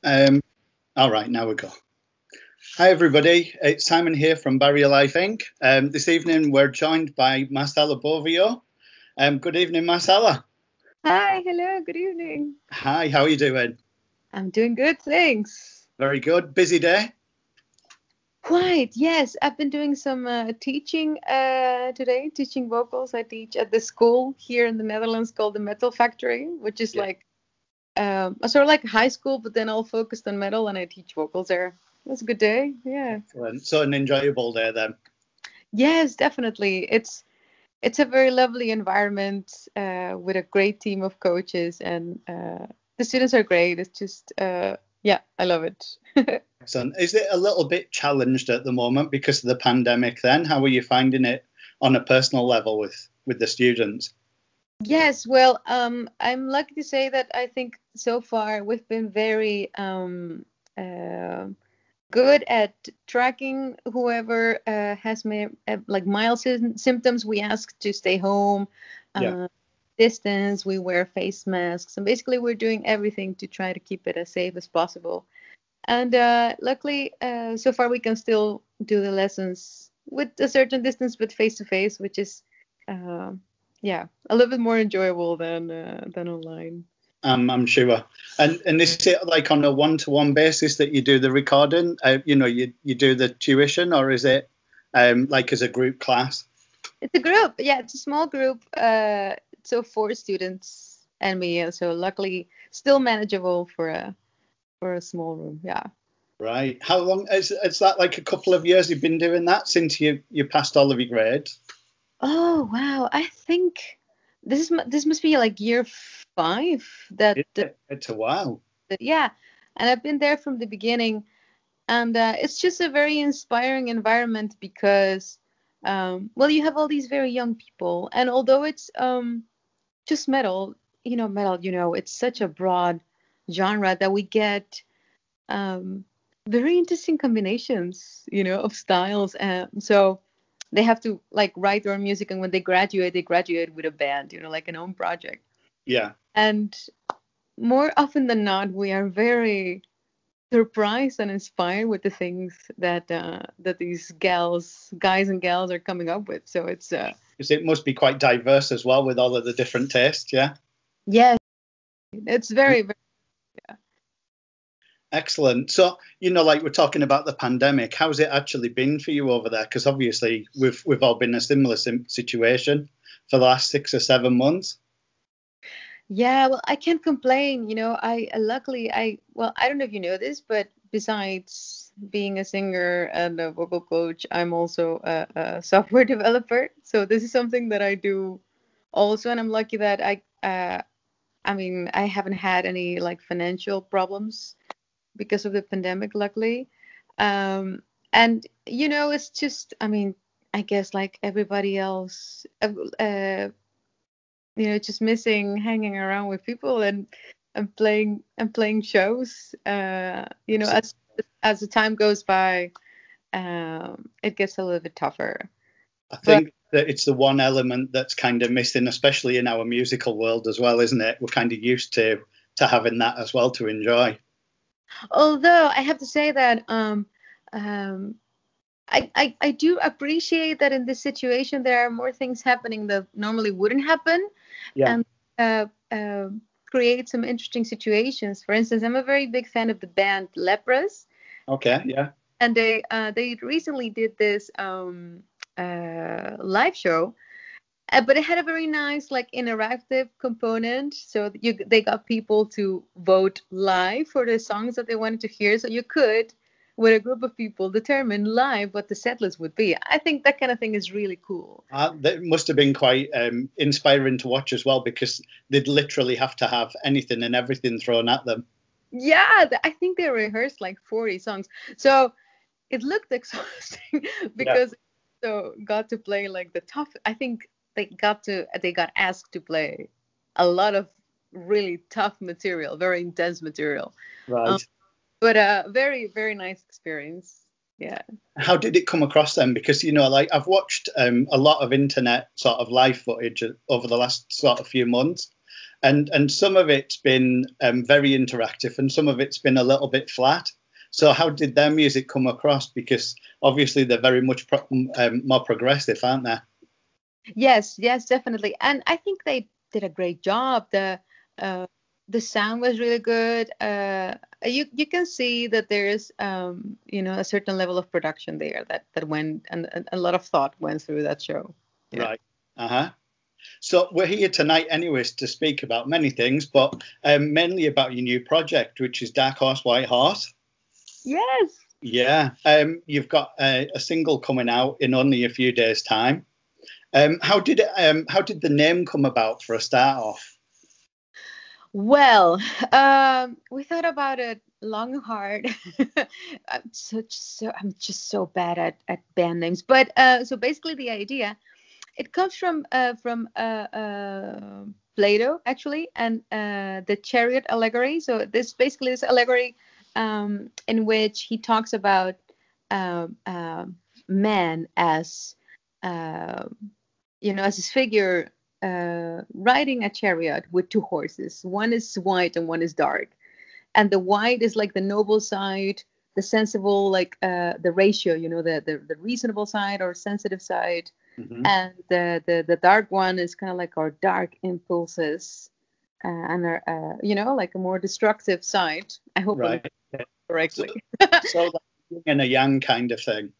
Um, all right, now we go. Hi, everybody. It's Simon here from Barrier Life Inc. This evening, we're joined by Marcela Bovio. Good evening, Marcela. Hi, hello, good evening. Hi, how are you doing? I'm doing good, thanks. Very good. Busy day? Quite, yes. I've been doing some teaching today, teaching vocals. I teach at the school here in the Netherlands called the Metal Factory, which is Yeah. like a sort of like high school, but then all focused on metal, and I teach vocals there. It was a good day, yeah. Excellent. So an enjoyable day then. Yes, definitely. It's a very lovely environment with a great team of coaches, and the students are great. It's just, yeah, I love it. Excellent. Is it a little bit challenged at the moment because of the pandemic then? How are you finding it on a personal level with the students? Yes, well, I'm lucky to say that I think so far we've been very uh, good at tracking whoever has like mild symptoms. We ask to stay home, Yeah. uh, distance, we wear face masks, and basically we're doing everything to try to keep it as safe as possible. And luckily, so far we can still do the lessons with a certain distance, but face to face, which is, uh, yeah, a little bit more enjoyable than online. I'm sure. And is it like on a one-to-one basis that you do the recording? You do the tuition, or is it like as a group class? It's a group, yeah, it's a small group. So four students and me, so luckily still manageable for a small room. Yeah. Right. How long is that? Like a couple of years you've been doing that since you passed all of your grades? Oh wow, I think this must be like year five It's a while. yeah, and I've been there from the beginning. And it's just a very inspiring environment because, well, you have all these very young people, and although it's just metal, metal, it's such a broad genre that we get um, very interesting combinations, of styles. And so they have to like write their own music, and when they graduate with a band, like an own project. Yeah. And more often than not, we are very surprised and inspired with the things that these guys and gals are coming up with. So it's 'Cause it must be quite diverse as well with all of the different tastes. Yeah. yes, it's very yeah. Excellent. So, like we're talking about the pandemic, how's it actually been for you over there? Because obviously we've all been in a similar situation for the last 6 or 7 months. Yeah, well, I can't complain. I luckily I don't know if you know this, but besides being a singer and a vocal coach, I'm also a software developer. So this is something that I do also, and I'm lucky that I mean, I haven't had any like financial problems because of the pandemic, luckily. And it's just, I mean, I guess like everybody else, just missing hanging around with people and playing shows. As the time goes by, it gets a little bit tougher. I But think that it's the one element that's kind of missing, especially in our musical world as well, isn't it? We're kind of used to having that as well to enjoy. although I have to say that um, I do appreciate that in this situation there are more things happening that normally wouldn't happen, Yeah. and uh, create some interesting situations. For instance, I'm a very big fan of the band Lepras, Okay. Yeah. and they recently did this live show, but it had a very nice like interactive component. So they got people to vote live for the songs that they wanted to hear. So you could, with a group of people, determine live what the set list would be. I think that kind of thing is really cool. That must have been quite inspiring to watch as well because they'd literally have to have anything and everything thrown at them. Yeah, I think they rehearsed like 40 songs. So it looked exhausting Yeah. because so got to play like the tough. I think they got asked to play a lot of really tough material, very intense material. Um, Right. but a very very nice experience. Yeah. How did it come across then? Because like I've watched a lot of internet sort of live footage over the last sort of few months, and some of it's been very interactive, and some of it's been a little bit flat. So how did their music come across? Because obviously they're very much more progressive, aren't they? Yes, yes, definitely. And I think they did a great job. Uh, the sound was really good. You can see that there's a certain level of production there that went, and a lot of thought went through that show. Yeah. Right. Uh-huh. So we're here tonight, anyways, to speak about many things, but mainly about your new project, which is Dark Horse, White Horse. Yes. Yeah. You've got a single coming out in only a few days' time. How did the name come about for a start off? Well, we thought about it long and hard. I'm just so bad at band names. But so basically, the idea it comes from Plato actually, and the chariot allegory. So this basically is allegory in which he talks about um, um man as uh, as his figure riding a chariot with two horses. One is white and one is dark. And the white is like the noble side, the sensible, like the ratio, the reasonable side or sensitive side. Hmm. And the dark one is kind of like our dark impulses and our, like a more destructive side. I hope I'm Right. So, correctly. so like yin and a yang kind of thing.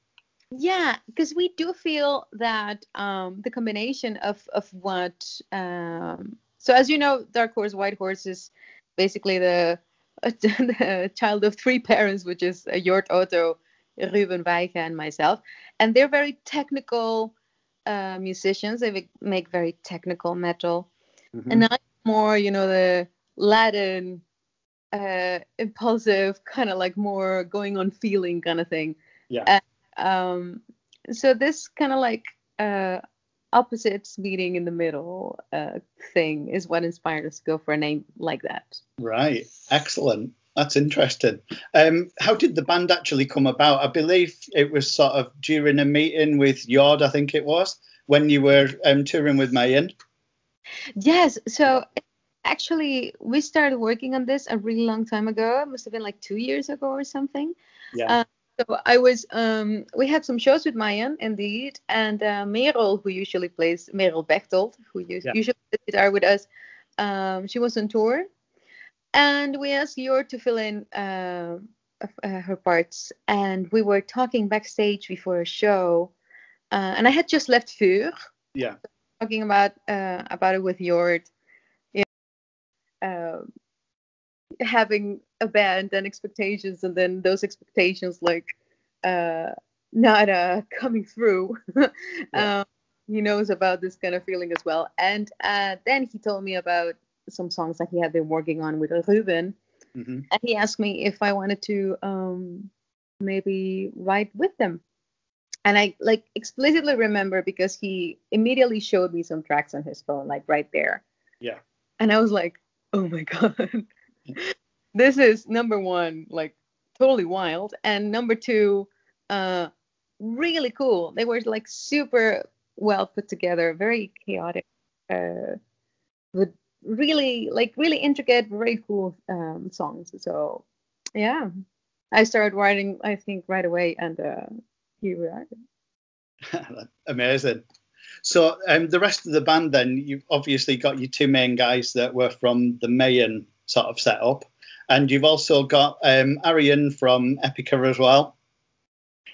Yeah, because we do feel that the combination of what so as you know, Dark Horse, White Horse is basically the the child of three parents, which is Jort Otto, Ruben Weige, and myself, and they're very technical musicians. They make very technical metal, and Hmm. I'm more, the Latin, impulsive, kind of like more going on feeling kind of thing. Yeah. Um, so this kind of like uh, opposites meeting in the middle thing is what inspired us to go for a name like that. Right. Excellent. That's interesting. How did the band actually come about? I believe it was sort of during a meeting with Jord, I think it was, when you were touring with Mayan. Yes, so actually we started working on this a really long time ago. It must have been like 2 years ago or something. Yeah. Uh, so I was we had some shows with Mayan indeed, and Merel, who usually plays Merel Bechtold, who Yeah. usually plays guitar with us, she was on tour. And we asked Yor to fill in her parts. And we were talking backstage before a show. And I had just left Vuur, Yeah. talking about it with Jord. You know, having a band and expectations, and then those expectations like uh, not coming through. Yeah. um, he knows about this kind of feeling as well. And then he told me about some songs that he had been working on with Ruben. Hmm. And he asked me if I wanted to maybe write with them. And I like explicitly remember because he immediately showed me some tracks on his phone, like right there. Yeah. And I was like, oh my God, this is number one, like totally wild. And number two, uh, really cool. They were like super well put together, very chaotic, but really intricate, very cool songs. So yeah, I started writing, I think, right away, and here we are. Amazing. So the rest of the band, then you've obviously got your two main guys that were from the Mayan sort of setup, and you've also got Arian from Epica as well.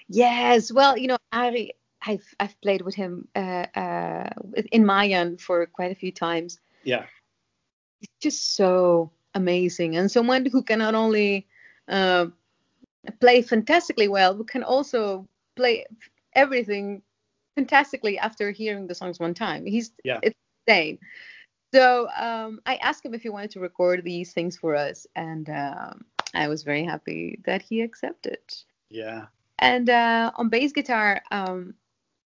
Yes, well, Ari, I've played with him in Mayan for quite a few times. Yeah. Just so amazing, and someone who can not only uh, play fantastically well, but can also play everything fantastically after hearing the songs one time. Yeah. It's insane. So I asked him if he wanted to record these things for us, and I was very happy that he accepted. Yeah. And on bass guitar,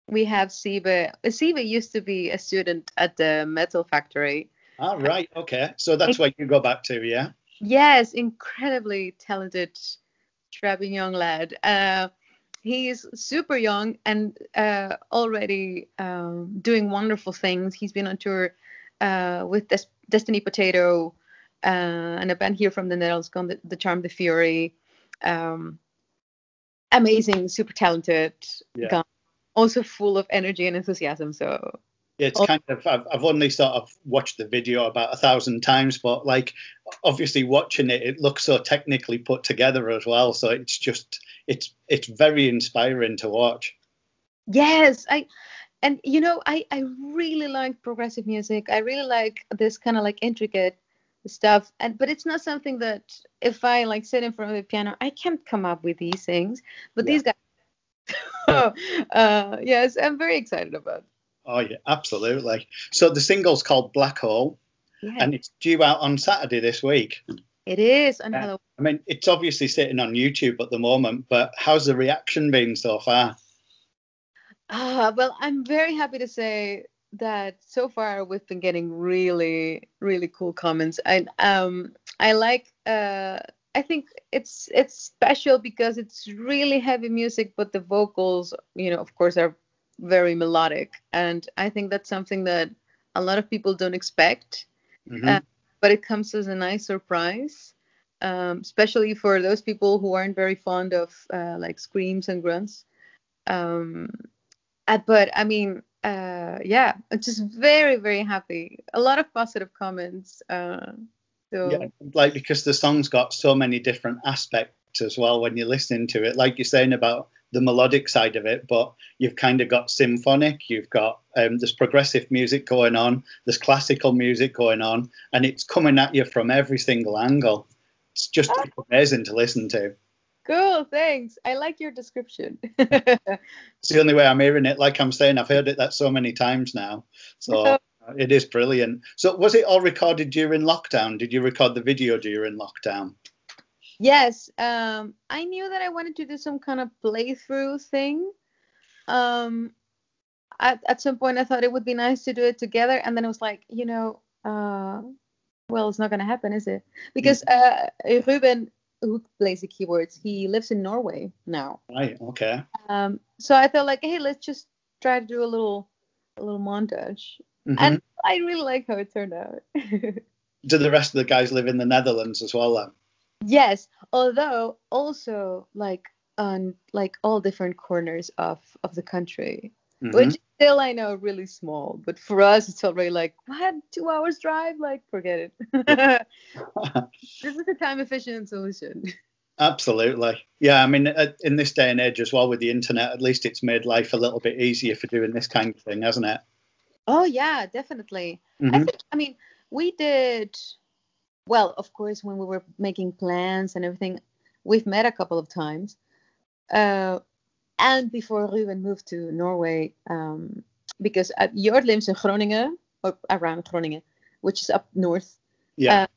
we have Sibe. Sibe used to be a student at the Metal Factory. All right. Okay. So that's where you go back to, yeah. Yes, incredibly talented, strapping young lad. He's super young and already doing wonderful things. He's been on tour with Destiny Potato, and a band here from the Netherlands called the Charm the Fury. Um, Amazing, super talented Yeah. guy, also full of energy and enthusiasm. So, It's oh, kind of I've only sort of watched the video about 1,000 times, but like obviously watching it, it looks so technically put together as well. So it's just it's very inspiring to watch. yes, I really like progressive music. I really like this kind of like intricate stuff, and but it's not something that if I like sit in front of the piano, I can't come up with these things. But Yeah. these guys, yes, I'm very excited about. Oh yeah, absolutely. So the single's called Black Hole, Yeah, and it's due out on Saturday this week. it is on Yeah. Halloween. I mean, it's obviously sitting on YouTube at the moment, but how's the reaction been so far? Well, I'm very happy to say that so far we've been getting really, really cool comments. I like I think it's special because it's really heavy music, but the vocals, of course, are very melodic, and I think that's something that a lot of people don't expect, uh, Hmm. but it comes as a nice surprise. Especially for those people who aren't very fond of like screams and grunts. Um, but I mean, yeah, I'm just very, very happy. A lot of positive comments. Yeah, So, like because the song's got so many different aspects as well when you're listening to it. Like you're saying about the melodic side of it, but you've kind of got symphonic, you've got there's progressive music going on, there's classical music going on, and it's coming at you from every single angle. It's just ah, it's amazing to listen to. cool, thanks. I like your description. It's the only way I'm hearing it. Like I'm saying, I've heard it that so many times now. So it is brilliant. So was it all recorded during lockdown? Did you record the video during lockdown? Yes, I knew that I wanted to do some kind of playthrough thing. Um, at some point, I thought it would be nice to do it together, and then it was like, well, it's not gonna happen, is it? Mm. Because Ruben, who plays the keyboards, he lives in Norway now. Right. Okay. So I thought like, hey, let's just try to do a little montage, Hmm. and I really like how it turned out. Do the rest of the guys live in the Netherlands as well then? Yes, although also like on like all different corners of the country, Hmm. which still I know really small, but for us it's already like what 2 hours drive? Like forget it. This is a time efficient solution. Absolutely. Yeah, I mean, in this day and age as well with the internet, at least it's made life a little bit easier for doing this kind of thing, hasn't it? Oh yeah, definitely. I Hmm. think I mean we did well, of course, when we were making plans and everything, we've met a couple of times. Uh, and before Ruben moved to Norway, because Jord lives in Groningen, or around Groningen, which is up north. Yeah. Uh,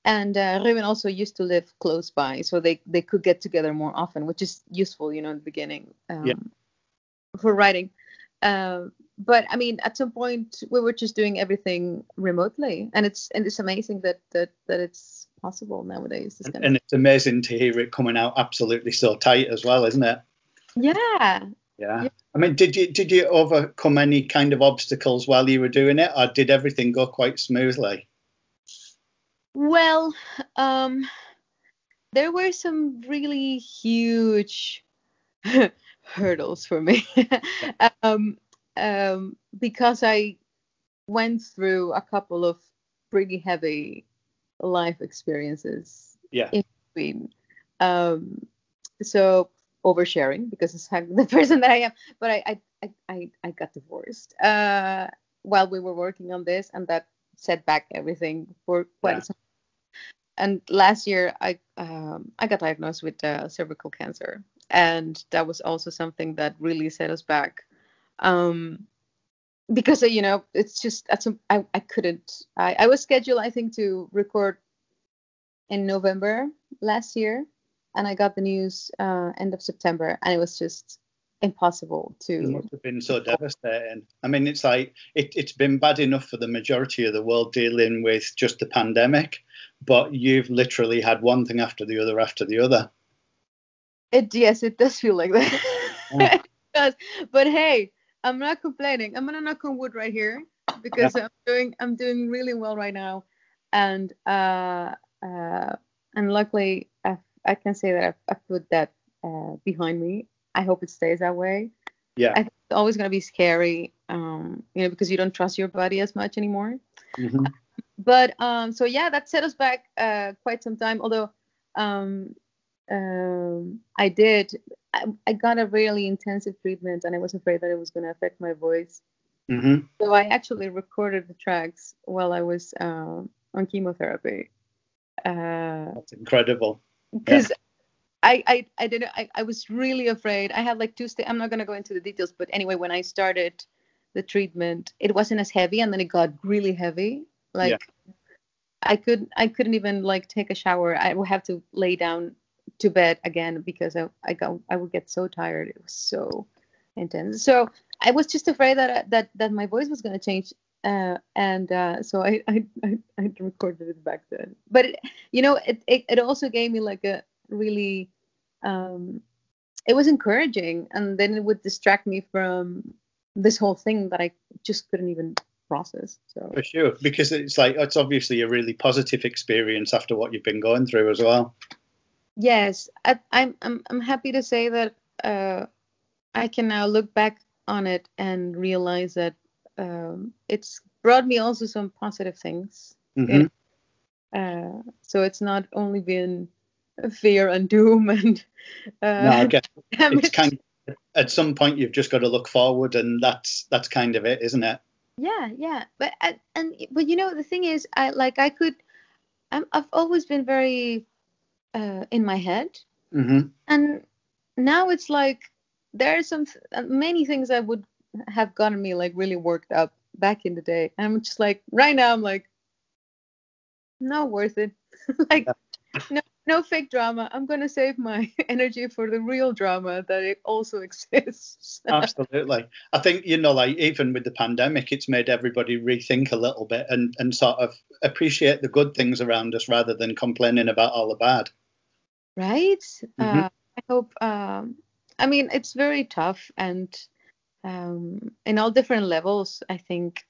and Ruben also used to live close by, so they could get together more often, which is useful, in the beginning Yeah. for writing. But I mean, at some point, we were just doing everything remotely, and it's amazing that it's possible nowadays. This kind of And it's amazing to hear it coming out absolutely so tight as well, isn't it? yeah, Yeah. yeah. I mean, did you overcome any kind of obstacles while you were doing it, or did everything go quite smoothly? Well, um, there were some really huge hurdles for me, Yeah. um, because I went through a couple of pretty heavy life experiences Yeah. in between. Um, so oversharing because it's the person that I am. But I got divorced while we were working on this, and that set back everything for Yeah. quite some. And last year I got diagnosed with cervical cancer, and that was also something that really set us back. Um, because it's just I couldn't I was scheduled I think to record in November last year, and I got the news end of September, and it was just impossible It to. must have been so devastating. I mean, it's like it's been bad enough for the majority of the world dealing with just the pandemic, but you've literally had one thing after the other after the other. It yes, it does feel like Yeah. that. It does. But hey, I'm not complaining. I'm gonna knock on wood right here Yeah. because I'm doing really well right now. and uh, and luckily I can say that I've put that behind me. I hope it stays that way. Yeah. I think it's always going to be scary, because you don't trust your body as much anymore. Hmm. But so yeah, that set us back quite some time. Although um, I did, I got a really intensive treatment, and I was afraid that it was going to affect my voice. Hmm. So I actually recorded the tracks while I was on chemotherapy. That's incredible. Yeah. Because I didn't I was really afraid. I had like I'm not gonna go into the details, but anyway, when I started the treatment, it wasn't as heavy, and then it got really heavy. Yeah. Like I couldn't even like take a shower. I would have to lay down to bed again because I would get so tired. It was so intense. So I was just afraid that my voice was gonna change. And so I recorded it back then. But it also gave me like a really um, it was encouraging, and then it would distract me from this whole thing that I just couldn't even process. So For sure, because it's obviously a really positive experience after what you've been going through as well. yes, I'm happy to say that I can now look back on it and realize that it's brought me also some positive things. You Hmm. so it's not only been fear and doom and No, I uh, guess it's damage. kind of, at some point you've just got to look forward, and that's kind of it, isn't it? Yeah, yeah. But the thing is, I've always been very in my head, Hmm. and now it's like there are many things that would have gotten me like really worked up back in the day. And I'm just like right now I'm like not worth it. Like no fake drama. I'm gonna save my energy for the real drama that it also exists. Absolutely. I think, like even with the pandemic, it's made everybody rethink a little bit and sort of appreciate the good things around us rather than complaining about all the bad. Right? Hmm. I hope. I mean, it's very tough, and in all different levels. I think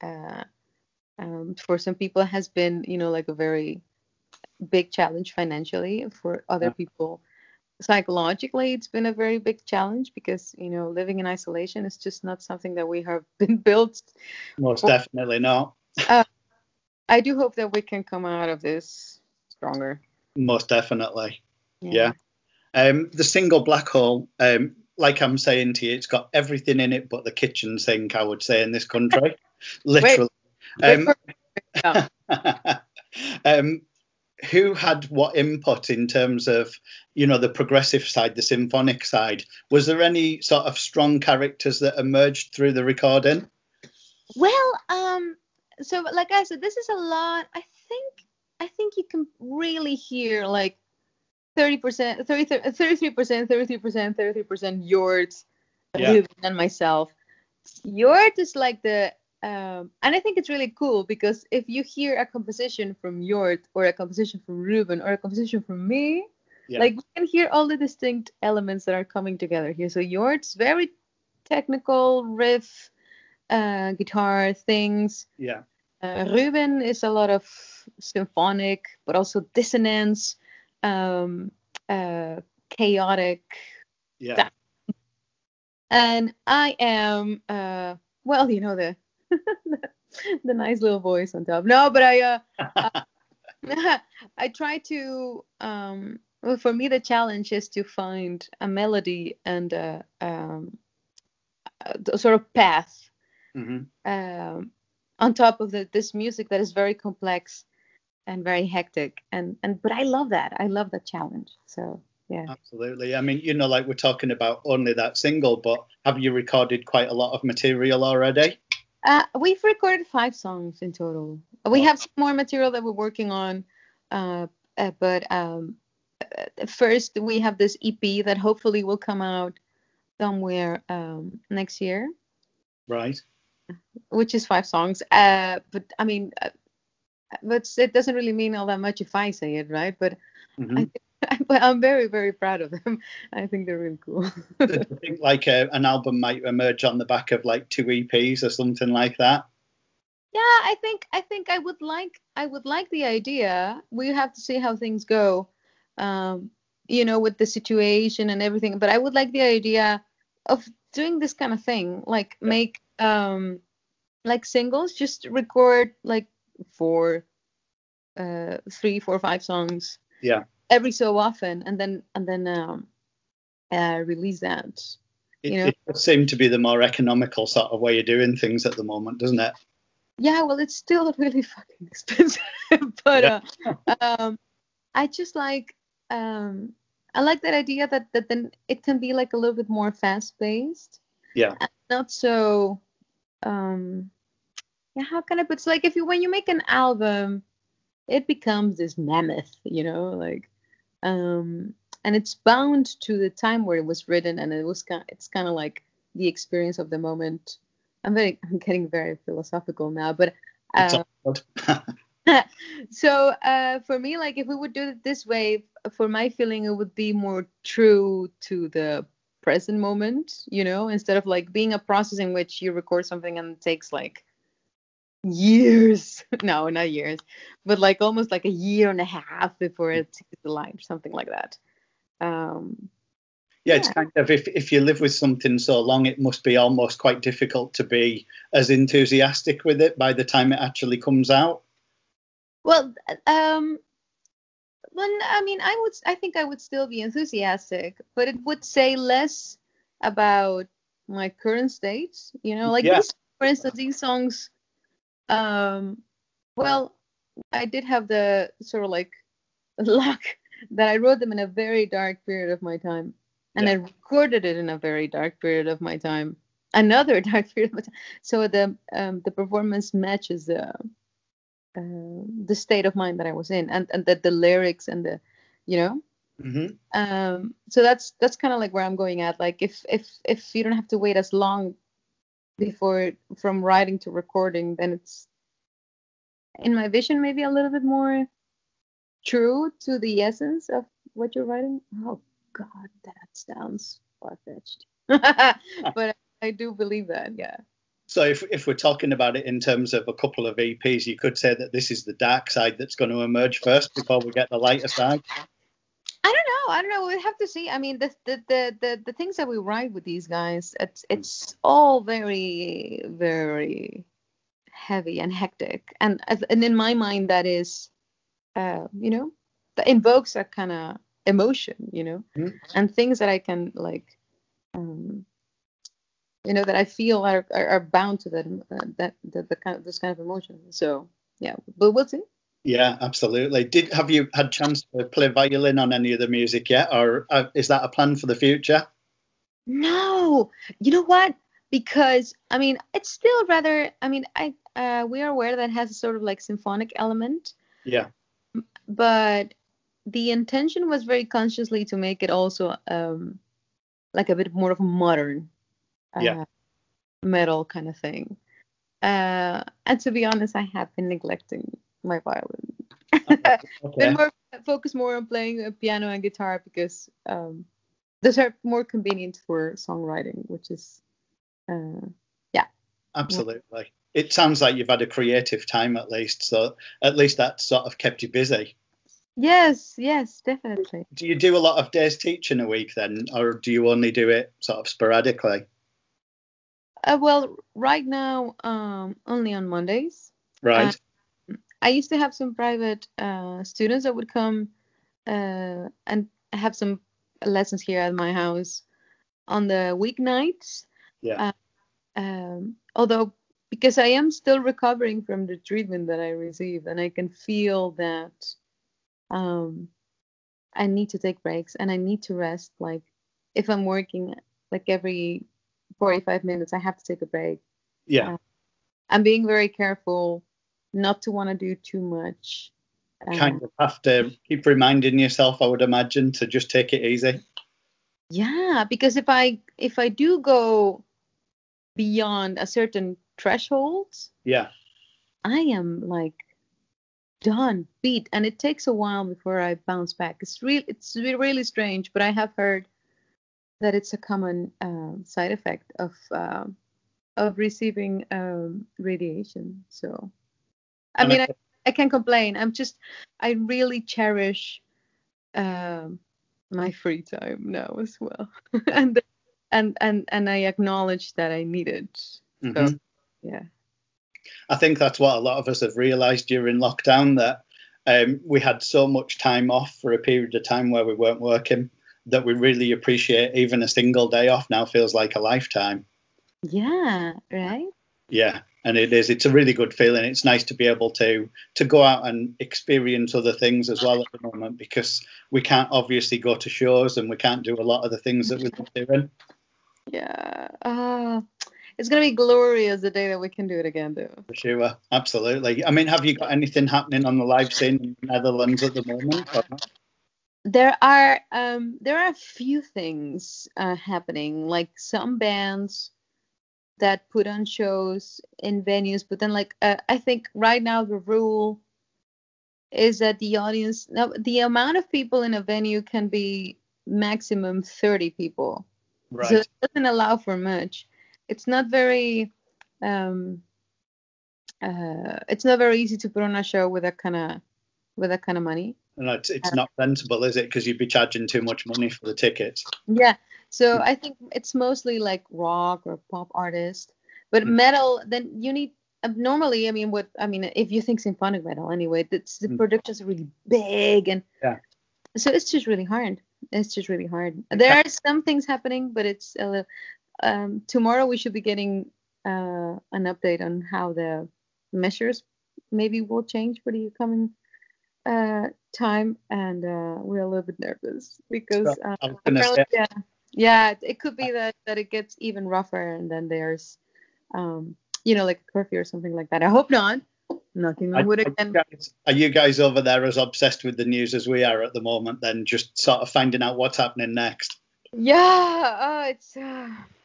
for some people it has been, like a very big challenge financially. For other Yeah, people, psychologically, it's been a very big challenge because living in isolation is just not something that we have been built most for. definitely not. Uh, I do hope that we can come out of this stronger. Most definitely. Yeah. Yeah. The single black hole, like I'm saying to you, it's got everything in it but the kitchen sink, I would say, in this country. Wait, Literally. wait Um, for yeah. um, who had what input in terms of, the progressive side, the symphonic side? Was there any sort of strong characters that emerged through the recording? Well, so like I said, this is a lot. I think you can really hear like 30%, 33%, 33%, 33% yours, Yeah, Ruben and myself. Yours is like and I think it's really cool because if you hear a composition from Yort or a composition from Ruben or a composition from me, yeah, like you can hear all the distinct elements that are coming together here. So Yort's very technical riff, guitar things. yeah, Ruben is a lot of symphonic, but also dissonance, um, chaotic. yeah. And I am, well, the nice little voice on top. No, but uh, I try to. Well, for me, the challenge is to find a melody and a sort of path Hmm. um, on top of this music that is very complex and very hectic. And but I love that. I love that challenge. So yeah. Absolutely. I mean, like we're talking about only that single, but have you recorded quite a lot of material already? We've recorded 5 songs in total. We Oh, have some more material that we're working on, but first we have this EP that hopefully will come out somewhere next year, right. which is 5 songs. But I mean, but it doesn't really mean all that much if I say it, right? But I Hmm. think, but I'm very, very proud of them. I think they're really cool. Do you think like an album might emerge on the back of like two EPs or something like that? Yeah, I think I would like the idea. We have to see how things go, um, with the situation and everything. But I would like the idea of doing this kind of thing, like Yeah. make like singles, just record like four, 3, 4, 5 songs Yeah. every so often, and then release that. You know? It does seem to be the more economical sort of way of doing things at the moment, doesn't it? Yeah, well, it's still really fucking expensive, but Yeah. I just like um I like that idea that then it can be like a little bit more fast paced, Yeah. not so um yeah, how can I put, it's like if you when you make an album, it becomes this mammoth, like um and it's bound to the time where it was written, and it's kind of like the experience of the moment. I'm getting very philosophical now, but It's uh, all good. so for me, like if we would do it this way, for my feeling, it would be more true to the present moment, instead of like being a process in which you record something and it takes like years. No, not years, but like almost like a year and a half before it sees the light or something like that. Um, Yeah, it's yeah. kind of if you live with something so long, it must be almost quite difficult to be as enthusiastic with it by the time it actually comes out. Well, well, I mean, I think I would still be enthusiastic, but it would say less about my current state, like Yeah. these, for instance, these songs, um, well, I did have the sort of like luck that I wrote them in a very dark period of my time, and I Yeah. recorded it in a very dark period of my time, another dark period of my time. So the performance matches the state of mind that I was in, and that the lyrics and the, you know. Hmm. So that's kind of like where I'm going at. Like if you don't have to wait as long before from writing to recording, then it's in my vision maybe a little bit more true to the essence of what you're writing. Oh God, that sounds far-fetched. But I do believe that, yeah. So if we're talking about it in terms of a couple of EPs, you could say that this is the dark side that's going to emerge first before we get the lighter side. I don't know. I don't know. We have to see. I mean, the things that we write with these guys, it's all very, very heavy and hectic. And in my mind, that is, that invokes a kind of emotion, Mhm. and things that I can like, um, that I feel are bound to the kind of this kind of emotion. So yeah, but we'll see. Yeah, absolutely. Did have you had chance to play violin on any of the music yet, or is that a plan for the future? No, you know what? Because I mean, it's still rather. I mean, I we are aware that it has a sort of like symphonic element, Yeah. but the intention was very consciously to make it also like a bit more of a modern Yeah. uh, metal kind of thing. And to be honest, I have been neglecting my violin. Been Okay. more focused more on playing piano and guitar because those are more convenient for songwriting, which is uh, yeah. Absolutely. It sounds like you've had a creative time at least, so at least that sort of kept you busy. Yes, yes, definitely. Do you do a lot of days teaching a week then, or do you only do it sort of sporadically? Well, right now, only on Mondays. Uh, Right. I used to have some private students that would come and have some lessons here at my house on the weeknights. Yeah. Uh, although, because I am still recovering from the treatment that I received, and I can feel that um, I need to take breaks and I need to rest. Like, if I'm working, like every 45 minutes, I have to take a break. Yeah. Uh, I'm being very careful not to want to do too much. Uh, Kind of have to keep reminding yourself, I would imagine, to just take it easy. yeah, because if I do go beyond a certain threshold, Yeah. I am like done, beat, and it takes a while before I bounce back. Really strange, but I have heard that it's a common side effect of of receiving radiation. So I And mean, I can't complain. I really cherish um, my free time now as well, and I acknowledge that I need it. So mhm. yeah. I think that's what a lot of us have realised during lockdown, that we had so much time off for a period of time where we weren't working, that we really appreciate even a single day off now feels like a lifetime. Yeah, right? Yeah, and it is. It's a really good feeling. It's nice to be able to go out and experience other things as well at the moment, because we can't obviously go to shows and we can't do a lot of the things that we love doing. Yeah. It's gonna be glorious the day that we can do it again, though. For sure, absolutely. I mean, have you got anything happening on the live scene in the Netherlands at the moment? Or not? There are a few things happening, like some bands that put on shows in venues, but then like I think right now the rule is that the audience, no, the amount of people in a venue can be maximum 30 people. So Right. it doesn't allow for much. It's not very um it's not very easy to put on a show with that kind of money. And it's not rentable, is it? Because you'd be charging too much money for the tickets. Yeah. So I think it's mostly like rock or pop artists. But Mm, metal, then you need normally, I mean, if you think symphonic metal anyway, the mm. productions are really big, and Yeah. so it's just really hard. It's just really hard. It There can, are some things happening, but it's a little, tomorrow we should be getting an update on how the measures maybe will change for the coming time, and we're a little bit nervous because so I was going to apparently, say, yeah, it could be that it gets even rougher, and then there's um, like a curfew or something like that. I hope not. Knocking on wood again. are you guys over there as obsessed with the news as we are at the moment? Then just sort of finding out what's happening next. Yeah, it's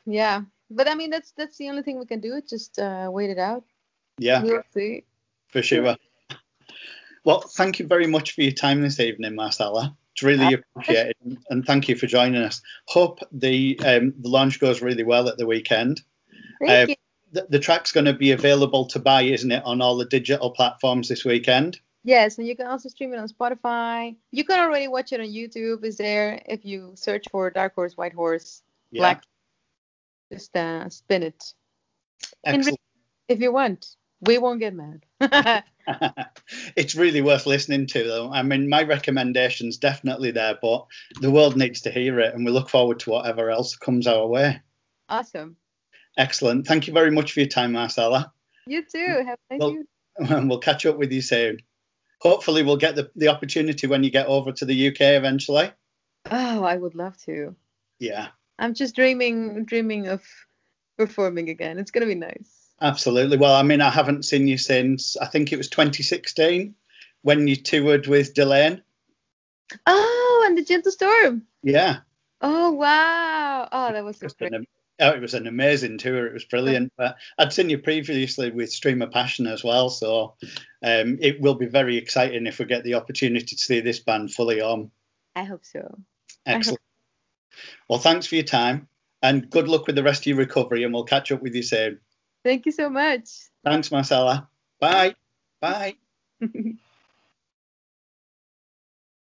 yeah, but I mean that's the only thing we can do. Just wait it out. Yeah, We'll see. for sure. Well, thank you very much for your time this evening, Marcela. It's really appreciated, and thank you for joining us. Hope the launch goes really well at the weekend. Thank Um, you. the track's going to be available to buy, isn't it, on all the digital platforms this weekend? Yes, and you can also stream it on Spotify. You can already watch it on YouTube. Is there if you search for Dark Horse, White Horse, Yeah, Black, just spin it. And excellent. if you want, we won't get mad. It's really worth listening to, though. I mean, my recommendation's definitely there, but the world needs to hear it, and we look forward to whatever else comes our way. Awesome. Excellent. Thank you very much for your time, Marcela. You too. Have a nice We'll, evening. we'll catch up with you soon. Hopefully, we'll get the opportunity when you get over to the UK eventually. Oh, I would love to. Yeah, I'm just dreaming of performing again. It's gonna be nice. absolutely. Well, I mean, I haven't seen you since, I think it was 2016 when you toured with Delane. Oh, and the Gentle Storm. Yeah. Oh wow. Oh, that was so Just great. it was an amazing tour. It was brilliant. But I'd seen you previously with Stream of Passion as well, so it will be very exciting if we get the opportunity to see this band fully on. I hope so. I hope. Excellent. Well, thanks for your time, and good luck with the rest of your recovery, and we'll catch up with you soon. Thank you so much. Thanks, Marcella. Bye. Bye.